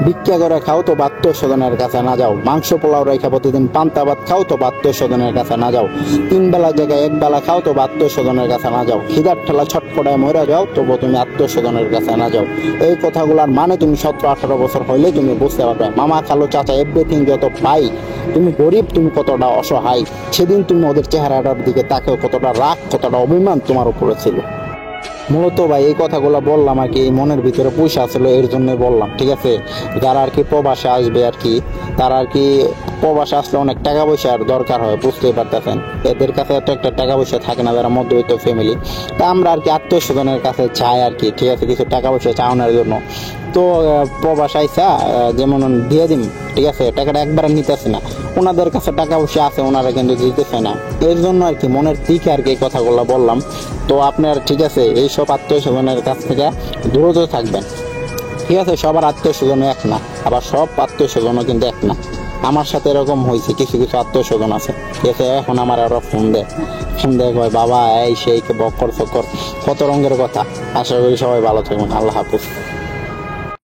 ভিক্ষা করে খাও তো আত্মীয় স্বজনের কাছে না যাও, মাংস পোলাও রেখা প্রতিদিন পান্তা ভাত খাও তো আত্মীয় স্বজনের কাছে না যাও, 3 বেলা জায়গায় 1 বেলা খাও তো আত্মীয় স্বজনের কাছে না যাও, খিদার ঠেলা ছটফটায় মরে যাও তবু তুমি আত্মীয় স্বজনের কাছে না যাও। এই কথাগুলোর মানে তুমি 17-18 বছর হইলে তুমি বুঝতে পারবে। মামা খালো চাচা এভরিথিং যত পাই, তুমি গরিব, তুমি কতটা অসহায়, সেদিন তুমি ওদের চেহারাটার দিকে তাকেও কতটা রাগ, কতটা অভিমান তোমার উপরে ছিল। মূলত ভাই এই কথাগুলো বললাম আর কি, এই মনের ভিতরে পয়সা ছিল এর জন্য বললাম, ঠিক আছে। যারা আর কি প্রবাসে আসবে আর কি, তারা আর কি প্রবাসে আসলে অনেক টাকা পয়সার দরকার হয়, বুঝতেই পারতেছেন। এদের কাছে এত একটা টাকা পয়সা থাকে না, যারা মধ্যবিত্ত ফ্যামিলি। তা আমরা আর কি আত্মীয় স্বজনের কাছে চাই আর কি, ঠিক আছে, কিছু টাকা পয়সা চাওয়ানোর জন্য। তো প্রবাস আইসা যেমন দিয়ে দিন, ঠিক আছে, টাকাটা একবারে নিতেছে না, ওনাদের কাছে টাকা পয়সা আছে, ওনারা কিন্তু দিতেছে না। এর জন্য আর কি মনের দিকে আর কি এই কথাগুলো বললাম। তো আপনার ঠিক আছে এইসব আত্মীয় স্বজনের কাছ থেকে দূরত থাকবেন, ঠিক আছে। সবার আত্মীয় স্বজন এক না, আবার সব আত্মীয় স্বজনও কিন্তু এক না। আমার সাথে এরকম হয়েছে, কিছু কিছু আত্মীয় স্বজন আছে, ঠিক আছে, এখন আমার আরো ফোন দেয় কয় বাবা এই সেই বকর ফকর, কত রঙের কথা। আশা করি সবাই ভালো থাকবেন। আল্লাহ হাফিজ।